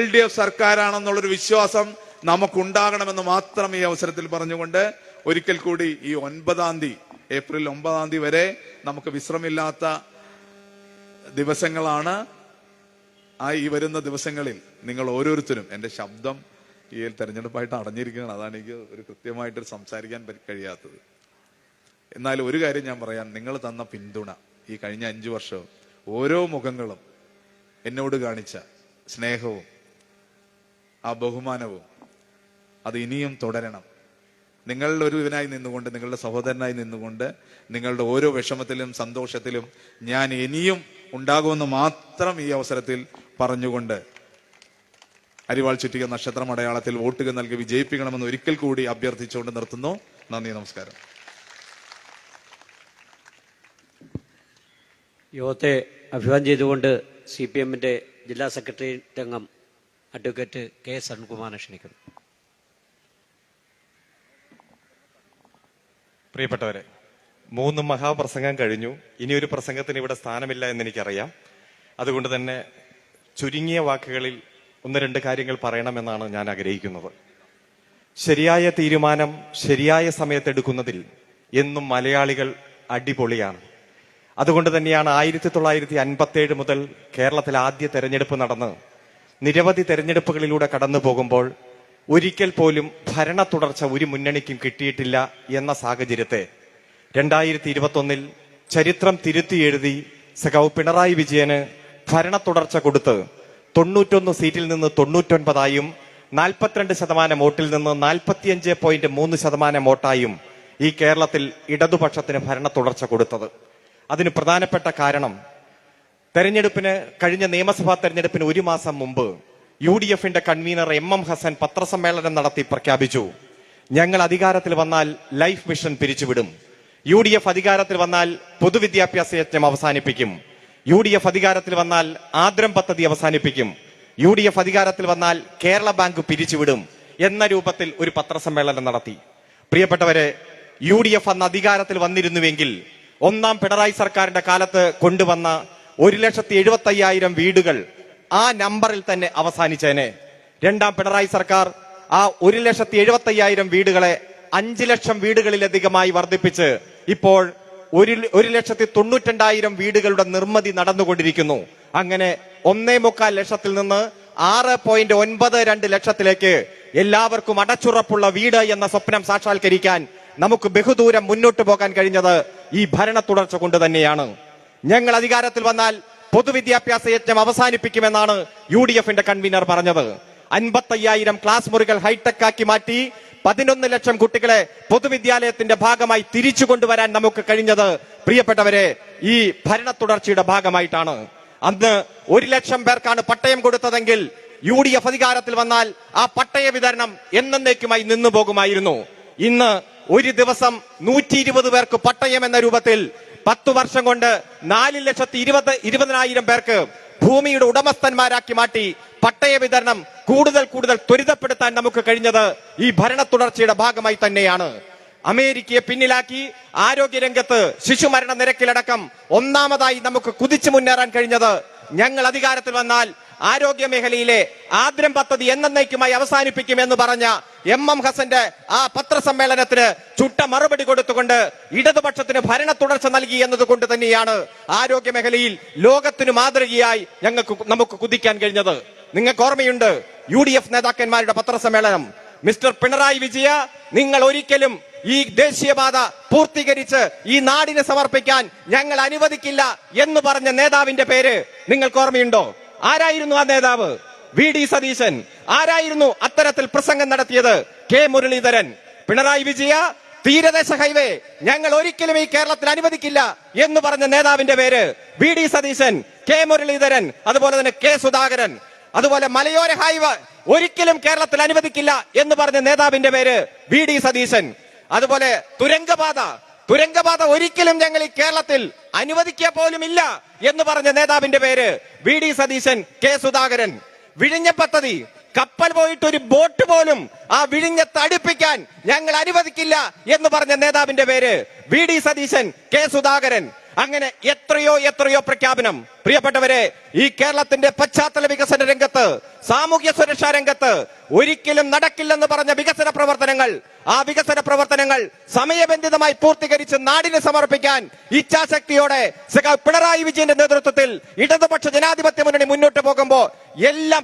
LDF സർക്കാരാണെന്നുള്ളൊരു വിശ്വാസം നമുക്കുണ്ടാകണമെന്ന് മാത്രം ഈ അവസരത്തിൽ പറഞ്ഞുകൊണ്ട് ഒരിക്കൽ കൂടി ഈ 9-ാം തീയതി, ഏപ്രിൽ 9-ാം തീയതി വരെ നമുക്ക് വിശ്രമില്ലാത്ത ദിവസങ്ങളാണ്. ഈ വരുന്ന ദിവസങ്ങളിൽ നിങ്ങൾ ഓരോരുത്തരും, എന്റെ ശബ്ദം ഈ തെരഞ്ഞെടുപ്പായിട്ട് അടഞ്ഞിരിക്കുകയാണ്, അതാണ് എനിക്ക് ഒരു കൃത്യമായിട്ട് സംസാരിക്കാൻ കഴിയാത്തത്. എന്നാൽ ഒരു കാര്യം ഞാൻ പറയാം, നിങ്ങൾ തന്ന പിന്തുണ ഈ കഴിഞ്ഞ 5 വർഷവും ഓരോ മുഖങ്ങളും എന്നോട് കാണിച്ച സ്നേഹവും ആ ബഹുമാനവും അത് ഇനിയും തുടരണം. നിങ്ങളുടെ ഒരുവനായി നിന്നുകൊണ്ട്, നിങ്ങളുടെ സഹോദരനായി നിന്നുകൊണ്ട്, നിങ്ങളുടെ ഓരോ വിഷമത്തിലും സന്തോഷത്തിലും ഞാൻ ഇനിയും ഉണ്ടാകുമെന്ന് മാത്രം ഈ അവസരത്തിൽ പറഞ്ഞുകൊണ്ട് അരിവാൾ ചുറ്റിക നക്ഷത്രം അടയാളത്തിൽ വോട്ടുകൾ നൽകി വിജയിപ്പിക്കണമെന്ന് ഒരിക്കൽ കൂടി അഭ്യർത്ഥിച്ചുകൊണ്ട് നിർത്തുന്നു. നന്ദി, നമസ്കാരം. യോഗത്തെ അഭിവാദ്യം ചെയ്തുകൊണ്ട് CPM-ന്റെ ജില്ലാ സെക്രട്ടേറിയറ്റ് അംഗം അഡ്വക്കേറ്റ് കെ സൺകുമാറിനെ ക്ഷണിക്കുന്നു. പ്രിയപ്പെട്ടവരെ, 3 മഹാപ്രസംഗം കഴിഞ്ഞു. ഇനിയൊരു പ്രസംഗത്തിന് ഇവിടെ സ്ഥാനമില്ല എന്നെനിക്കറിയാം. അതുകൊണ്ട് തന്നെ ചുരുങ്ങിയ വാക്കുകളിൽ 1-2 കാര്യങ്ങൾ പറയണമെന്നാണ് ഞാൻ ആഗ്രഹിക്കുന്നത്. ശരിയായ തീരുമാനം ശരിയായ സമയത്തെടുക്കുന്നതിൽ എന്നും മലയാളികൾ അടിപൊളിയാണ്. അതുകൊണ്ട് തന്നെയാണ് 1957 മുതൽ കേരളത്തിൽ ആദ്യ തെരഞ്ഞെടുപ്പ് നടന്ന് നിരവധി തെരഞ്ഞെടുപ്പുകളിലൂടെ കടന്നു പോകുമ്പോൾ ഒരിക്കൽ പോലും ഭരണ തുടർച്ച ഒരു മുന്നണിക്കും കിട്ടിയിട്ടില്ല എന്ന സാഹചര്യത്തെ 2021 ചരിത്രം തിരുത്തി എഴുതി സഖാവ് പിണറായി വിജയന് ഭരണ തുടർച്ച കൊടുത്ത് 91 സീറ്റിൽ നിന്ന് 99ആയും 42% വോട്ടിൽ നിന്ന് 45.3% വോട്ടായും ഈ കേരളത്തിൽ ഇടതുപക്ഷത്തിന് ഭരണ തുടർച്ച കൊടുത്തത്. അതിന് പ്രധാനപ്പെട്ട കാരണം കഴിഞ്ഞ നിയമസഭാ തെരഞ്ഞെടുപ്പിന് 1 മാസം മുമ്പ് UDF-ന്റെ കൺവീനർ MM ഹസൻ പത്രസമ്മേളനം നടത്തി പ്രഖ്യാപിച്ചു, ഞങ്ങൾ അധികാരത്തിൽ വന്നാൽ ലൈഫ് മിഷൻ പിരിച്ചുവിടും, UDF അധികാരത്തിൽ വന്നാൽ പൊതുവിദ്യാഭ്യാസ യജ്ഞം അവസാനിപ്പിക്കും, UDF അധികാരത്തിൽ വന്നാൽ ആദ്രം പദ്ധതി അവസാനിപ്പിക്കും, UDF അധികാരത്തിൽ വന്നാൽ കേരള ബാങ്ക് പിരിച്ചുവിടും എന്ന രൂപത്തിൽ ഒരു പത്രസമ്മേളനം നടത്തി. പ്രിയപ്പെട്ടവരെ, UDF അന്ന് അധികാരത്തിൽ വന്നിരുന്നുവെങ്കിൽ ഒന്നാം പിണറായി സർക്കാരിന്റെ കാലത്ത് കൊണ്ടുവന്ന 1,75,000 വീടുകൾ ആ നമ്പറിൽ തന്നെ അവസാനിച്ചേനെ. രണ്ടാം പിണറായി സർക്കാർ ആ 1,75,000 വീടുകളെ 5 ലക്ഷം വീടുകളിലധികമായി വർദ്ധിപ്പിച്ച് ഇപ്പോൾ 1,92,000 വീടുകളുടെ നിർമ്മിതി നടന്നുകൊണ്ടിരിക്കുന്നു. അങ്ങനെ 1.25 ലക്ഷത്തിൽ നിന്ന് 6.92 ലക്ഷത്തിലേക്ക് എല്ലാവർക്കും അടച്ചുറപ്പുള്ള വീട് എന്ന സ്വപ്നം സാക്ഷാത്കരിക്കാൻ നമുക്ക് ബഹുദൂരം മുന്നോട്ട് പോകാൻ കഴിഞ്ഞത് ഈ ഭരണ തുടർച്ച കൊണ്ട് തന്നെയാണ്. ഞങ്ങൾ അധികാരത്തിൽ വന്നാൽ പൊതുവിദ്യാഭ്യാസ യജ്ഞം അവസാനിപ്പിക്കുമെന്നാണ് UDF-ന്റെ കൺവീനർ പറഞ്ഞത്. 55,000 ക്ലാസ് മുറികൾ ഹൈടെക് ആക്കി മാറ്റി 11 ലക്ഷം കുട്ടികളെ പൊതുവിദ്യാലയത്തിന്റെ ഭാഗമായി തിരിച്ചു കൊണ്ടുവരാൻ നമുക്ക് കഴിഞ്ഞത് പ്രിയപ്പെട്ടവരെ ഈ ഭരണ തുടർച്ചയുടെ ഭാഗമായിട്ടാണ്. അന്ന് 1 ലക്ഷം പേർക്കാണ് പട്ടയം കൊടുത്തതെങ്കിൽ UDF അധികാരത്തിൽ വന്നാൽ ആ പട്ടയ വിതരണം എന്നേക്കുമായി നിന്നു പോകുമായിരുന്നു. ഇന്ന് ഒരു ദിവസം 120 പേർക്ക് പട്ടയം എന്ന രൂപത്തിൽ 10 വർഷം കൊണ്ട് 4,20,000 പേർക്ക് ഭൂമിയുടെ ഉടമസ്ഥന്മാരാക്കി മാറ്റി പട്ടയ വിതരണം കൂടുതൽ ത്വരിതപ്പെടുത്താൻ നമുക്ക് കഴിഞ്ഞത് ഈ ഭരണ തുടർച്ചയുടെ ഭാഗമായി തന്നെയാണ്. അമേരിക്കയെ പിന്നിലാക്കി ആരോഗ്യരംഗത്ത് ശിശുമരണ നിരക്കിലടക്കം ഒന്നാമതായി നമുക്ക് കുതിച്ചു മുന്നേറാൻ കഴിഞ്ഞത് ഞങ്ങൾ അധികാരത്തിൽ വന്നാൽ ആരോഗ്യ മേഖലയിലെ ആദ്രം പദ്ധതി എന്നേക്കുമായി അവസാനിപ്പിക്കുമെന്ന് പറഞ്ഞ MM ഹസന്റെ ആ പത്രസമ്മേളനത്തിന് ചുട്ട മറുപടി കൊടുത്തുകൊണ്ട് ഇടതുപക്ഷത്തിന് ഭരണ തുടർച്ച നൽകി എന്നതുകൊണ്ട് തന്നെയാണ് ആരോഗ്യ മേഖലയിൽ ലോകത്തിന് മാതൃകയായി നമുക്ക് കുതിക്കാൻ കഴിഞ്ഞത്. നിങ്ങൾക്ക് ഓർമ്മയുണ്ട് UDF നേതാക്കന്മാരുടെ പത്രസമ്മേളനം. മിസ്റ്റർ പിണറായി വിജയ, നിങ്ങൾ ഒരിക്കലും ഈ ദേശീയപാത പൂർത്തീകരിച്ച് ഈ നാടിന് സമർപ്പിക്കാൻ ഞങ്ങൾ അനുവദിക്കില്ല എന്ന് പറഞ്ഞ നേതാവിന്റെ പേര് നിങ്ങൾക്ക് ഓർമ്മയുണ്ടോ? ആരായിരുന്നു ആ നേതാവ്? VD സതീശൻ. ആരായിരുന്നു അത്തരത്തിൽ പ്രസംഗം നടത്തിയത്? K മുരളീധരൻ. പിണറായി വിജയ, തീരദേശ ഹൈവേ ഞങ്ങൾ ഒരിക്കലും ഈ കേരളത്തിൽ അനുവദിക്കില്ല എന്ന് പറഞ്ഞ നേതാവിന്റെ പേര് VD സതീശൻ, K മുരളീധരൻ, അതുപോലെ തന്നെ K സുധാകരൻ. അതുപോലെ മലയോര ഹൈവേ ഒരിക്കലും കേരളത്തിൽ അനുവദിക്കില്ല എന്ന് പറഞ്ഞ നേതാവിന്റെ പേര് VD സതീശൻ. അതുപോലെ തുരങ്കപാത ഒരിക്കലും ഞങ്ങൾ ഈ കേരളത്തിൽ അനുവദിക്കുക പോലും ഇല്ല എന്ന് പറഞ്ഞ നേതാവിന്റെ പേര് VD സതീശൻ, K സുധാകരൻ. വിഴിഞ്ഞ പദ്ധതി, കപ്പൽ പോയിട്ട് ഒരു ബോട്ട് പോലും ആ വിഴിഞ്ഞത്ത് അടുപ്പിക്കാൻ ഞങ്ങൾ അനുവദിക്കില്ല എന്ന് പറഞ്ഞ നേതാവിന്റെ പേര് VD സതീശൻ, K സുധാകരൻ. അങ്ങനെ എത്രയോ പ്രഖ്യാപനം. പ്രിയപ്പെട്ടവരെ, ഈ കേരളത്തിന്റെ പശ്ചാത്തല വികസന രംഗത്ത്, സാമൂഹ്യ സുരക്ഷാ രംഗത്ത് ഒരിക്കലും നടക്കില്ലെന്ന് പറഞ്ഞ വികസന പ്രവർത്തനങ്ങൾ സമയബന്ധിതമായി പൂർത്തീകരിച്ച് നാടിന് സമർപ്പിക്കാൻ ഇച്ഛാശക്തിയോടെ പിണറായി വിജയന്റെ നേതൃത്വത്തിൽ ഇടതുപക്ഷ ജനാധിപത്യ മുന്നണി മുന്നോട്ട് പോകുമ്പോൾ എല്ലാം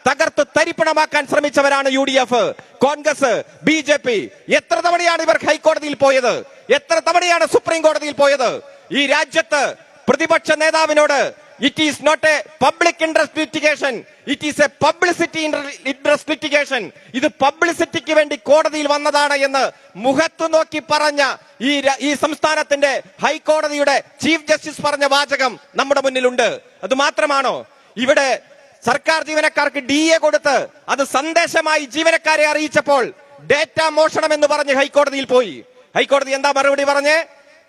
തകർത്ത് തരിപ്പണമാക്കാൻ ശ്രമിച്ചവരാണ് UDF, കോൺഗ്രസ്, BJP. എത്ര തവണയാണ് ഇവർ ഹൈക്കോടതിയിൽ പോയത്? എത്ര തവണയാണ് സുപ്രീം കോടതിയിൽ പോയത്? ഈ രാജ്യത്ത് പ്രതിപക്ഷ നേതാവിനോട് it is not a public interest litigation, it is a publicity interest litigation, ഇത് പബ്ലിസിറ്റിക്ക് വേണ്ടി കോടതിയിൽ വന്നതാണ് എന്ന് മുഖത്തു നോക്കി പറഞ്ഞ ഈ സംസ്ഥാനത്തിന്റെ ഹൈക്കോടതിയുടെ ചീഫ് ജസ്റ്റിസ് പറഞ്ഞ വാചകം നമ്മുടെ മുന്നിലുണ്ട്. അത് മാത്രമാണോ? ഇവിടെ സർക്കാർ ജീവനക്കാർക്ക് DA കൊടുത്ത് അത് സന്ദേശമായി ജീവനക്കാരെ അറിയിച്ചപ്പോൾ ഡേറ്റ മോഷണം എന്ന് പറഞ്ഞ് ഹൈക്കോടതിയിൽ പോയി. ഹൈക്കോടതി എന്താ മറുപടി പറഞ്ഞേ?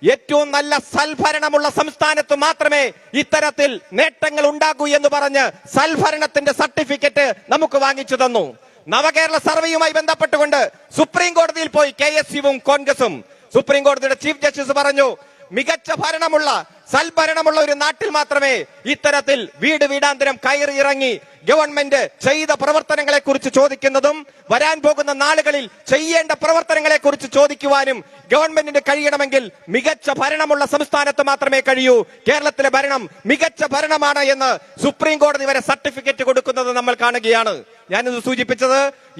ഏറ്റവും നല്ല സൽഭരണമുള്ള സംസ്ഥാനത്ത് മാത്രമേ ഇത്തരത്തിൽ നേട്ടങ്ങൾ ഉണ്ടാകൂ എന്ന് പറഞ്ഞ് സൽഭരണത്തിന്റെ സർട്ടിഫിക്കറ്റ് നമുക്ക് വാങ്ങിച്ചു തന്നു. നവകേരള സർവേയുമായി ബന്ധപ്പെട്ടുകൊണ്ട് സുപ്രീം കോടതിയിൽ പോയി KSUവും കോൺഗ്രസും. സുപ്രീം കോടതിയുടെ ചീഫ് ജസ്റ്റിസ് പറഞ്ഞു, മികച്ച ഭരണമുള്ള സൽഭരണമുള്ള ഒരു നാട്ടിൽ മാത്രമേ ഇത്തരത്തിൽ വീട് വീടാന്തരം കയറി ഇറങ്ങി ഗവൺമെന്റ് ചെയ്ത പ്രവർത്തനങ്ങളെ കുറിച്ച് ചോദിക്കുന്നതും വരാൻ പോകുന്ന നാളുകളിൽ ചെയ്യേണ്ട പ്രവർത്തനങ്ങളെ കുറിച്ച് ചോദിക്കുവാനും ഗവൺമെന്റിന് കഴിയണമെങ്കിൽ മികച്ച ഭരണമുള്ള സംസ്ഥാനത്ത് മാത്രമേ കഴിയൂ. കേരളത്തിലെ ഭരണം മികച്ച ഭരണമാണ് എന്ന് സുപ്രീം കോടതി വരെ സർട്ടിഫിക്കറ്റ് കൊടുക്കുന്നത് നമ്മൾ കാണുകയാണ്. ഞാനിത് സൂചിപ്പിച്ചത്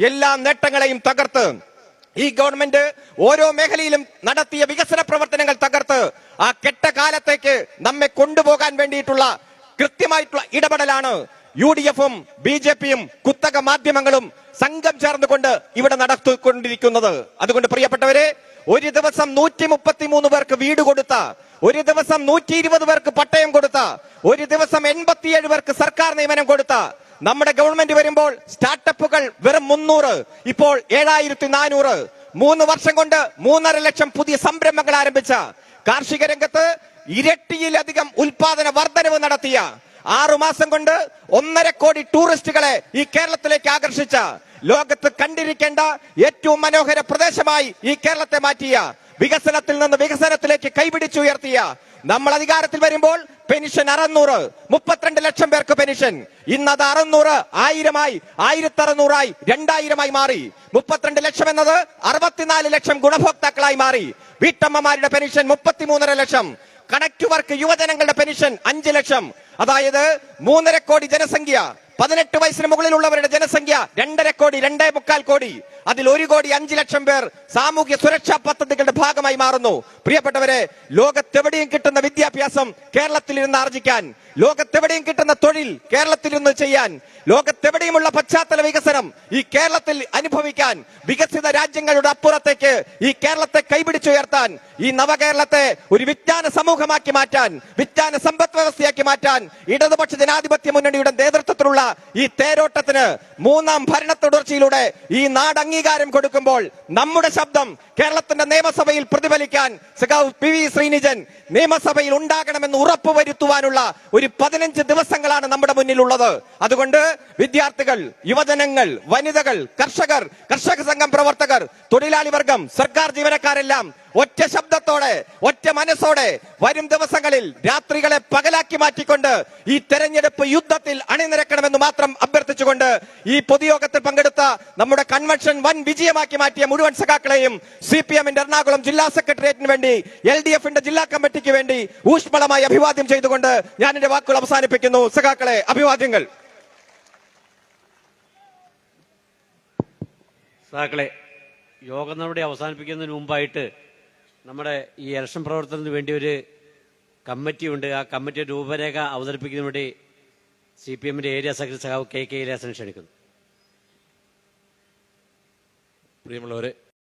എല്ലാ നേട്ടങ്ങളെയും തകർത്ത് ഈ ഗവൺമെന്റ് ഓരോ മേഖലയിലും നടത്തിയ വികസന പ്രവർത്തനങ്ങൾ തകർത്ത് ആ കെട്ട കാലത്തേക്ക് നമ്മെ കൊണ്ടുപോകാൻ വേണ്ടിയിട്ടുള്ള കൃത്യമായിട്ടുള്ള ഇടപെടലാണ് UDFും BJPയും കുത്തക മാധ്യമങ്ങളും സംഘം ചേർന്നുകൊണ്ട് ഇവിടെ നടത്തിക്കൊണ്ടിരിക്കുന്നത്. അതുകൊണ്ട് പ്രിയപ്പെട്ടവരെ, ഒരു ദിവസം 133 പേർക്ക് വീട് കൊടുത്ത, ഒരു ദിവസം 120 പേർക്ക് പട്ടയം കൊടുത്ത, ഒരു ദിവസം 87 പേർക്ക് സർക്കാർ നിയമനം കൊടുത്ത നമ്മുടെ ഗവൺമെന്റ് വരുമ്പോൾ സ്റ്റാർട്ടപ്പുകൾ വെറും 300, ഇപ്പോൾ 7400. 3 വർഷം കൊണ്ട് 3.5 ലക്ഷം പുതിയ സംരംഭങ്ങൾ ആരംഭിച്ച, കാർഷിക രംഗത്ത് ഇരട്ടിയിലധികം ഉൽപാദന വർധനവ് നടത്തിയ, 6 മാസം കൊണ്ട് 1.5 കോടി ടൂറിസ്റ്റുകളെ ഈ കേരളത്തിലേക്ക് ആകർഷിച്ച, ലോകത്ത് കണ്ടിരിക്കേണ്ട ഏറ്റവും മനോഹര പ്രദേശമായി ഈ കേരളത്തെ മാറ്റിയ, വികസനത്തിൽ നിന്ന് വികസനത്തിലേക്ക് കൈപിടിച്ചുയർത്തിയ, നമ്മൾ അധികാരത്തിൽ വരുമ്പോൾ പെൻഷൻ 600, 32 ലക്ഷം പേർക്ക് പെൻഷൻ. ഇന്നത് 600 1000-ആയി, 1600-ആയി, 2000-ആയി മാറി. 32 ലക്ഷം എന്നത് 64 ലക്ഷം ഗുണഭോക്താക്കളായി മാറി. വീട്ടമ്മമാരുടെ പെൻഷൻ 33.5 ലക്ഷം. കണക്ട് വർക്ക് യുവജനങ്ങളുടെ പെൻഷൻ 5 ലക്ഷം. അതായത് 3.5 കോടി ജനസംഖ്യ, 18 വയസ്സിന് മുകളിലുള്ളവരുടെ ജനസംഖ്യ 2.5 കോടി, 2.25 കോടി. അതിൽ 1 കോടി 5 ലക്ഷം പേർ സാമൂഹ്യ സുരക്ഷാ പദ്ധതികളുടെ ഭാഗമായി മാറുന്നു. പ്രിയപ്പെട്ടവരെ, ലോകത്തെവിടെയും കിട്ടുന്ന വിദ്യാഭ്യാസം കേരളത്തിൽ ഇരുന്ന് ആർജിക്കാൻ, ലോകത്തെവിടെയും കിട്ടുന്ന തൊഴിൽ കേരളത്തിൽ ഇരുന്ന് ചെയ്യാൻ, ലോകത്തെവിടെയുമുള്ള പശ്ചാത്തല വികസനം ഈ കേരളത്തിൽ അനുഭവിക്കാൻ, വികസിത രാജ്യങ്ങളുടെ അപ്പുറത്തേക്ക് ഈ കേരളത്തെ കൈപിടിച്ചുയർത്താൻ, ഈ നവകേരളത്തെ ഒരു വിജ്ഞാന സമൂഹമാക്കി മാറ്റാൻ, വിജ്ഞാന സമ്പദ് വ്യവസ്ഥയാക്കി മാറ്റാൻ ഇടതുപക്ഷ ജനാധിപത്യ മുന്നണിയുടെ നേതൃത്വത്തിലുള്ള ഈ തേരോട്ടത്തിന് 3ാം ഭരണ തുടർച്ചയിലൂടെ ഈ നാട് അംഗീകാരം കൊടുക്കുമ്പോൾ നമ്മുടെ ശബ്ദം കേരളത്തിന്റെ നിയമസഭയിൽ പ്രതിഫലിക്കാൻ സഖാവ് PV ശ്രീനിജൻ നിയമസഭയിൽ ഉണ്ടാകണമെന്ന് ഉറപ്പുവരുത്തുവാനുള്ള ഒരു 15 ദിവസങ്ങളാണ് നമ്മുടെ മുന്നിലുള്ളത്. അതുകൊണ്ട് വിദ്യാർത്ഥികൾ, യുവജനങ്ങൾ, വനിതകൾ, കർഷകർ, കർഷക സംഘം പ്രവർത്തകർ, തൊഴിലാളി വർഗം, സർക്കാർ ജീവനക്കാരെല്ലാം ഒറ്റ ശബ്ദത്തോടെ, ഒറ്റ മനസ്സോടെ വരും ദിവസങ്ങളിൽ രാത്രികളെ പകലാക്കി മാറ്റിക്കൊണ്ട് ഈ തെരഞ്ഞെടുപ്പ് യുദ്ധത്തിൽ അണിനിരക്കണമെന്ന് മാത്രം അഭ്യർത്ഥിച്ചുകൊണ്ട് ഈ പൊതുയോഗത്തിൽ പങ്കെടുത്ത നമ്മുടെ കൺവെൻഷൻ വൻ വിജയമാക്കി മാറ്റിയ മുഴുവൻ സഖാക്കളെയും CPMന്റെ എറണാകുളം ജില്ലാ സെക്രട്ടേറിയറ്റിന് വേണ്ടി, LDFന്റെ ജില്ലാ കമ്മിറ്റിക്ക് വേണ്ടി ഊഷ്മളമായി അഭിവാദ്യം ചെയ്തുകൊണ്ട് ഞാൻ എന്റെ വാക്കുകൾ അവസാനിപ്പിക്കുന്നു. സഖാക്കളെ, അഭിവാദ്യങ്ങൾ. സഖാക്കളെ, യോഗം നമ്മുടെ അവസാനിപ്പിക്കുന്നതിന് മുമ്പായിട്ട് നമ്മുടെ ഈ ഇലക്ഷൻ പ്രവർത്തനത്തിന് വേണ്ടി ഒരു കമ്മിറ്റിയുണ്ട്. ആ കമ്മിറ്റിയുടെ രൂപരേഖ അവതരിപ്പിക്കുന്നതിന് വേണ്ടി CPMന്റെ ഏരിയ സെക്രട്ടറി സഖാവ് KK ഇലയാസനെ ക്ഷണിക്കുന്നു. പ്രിയമുള്ളവരെ,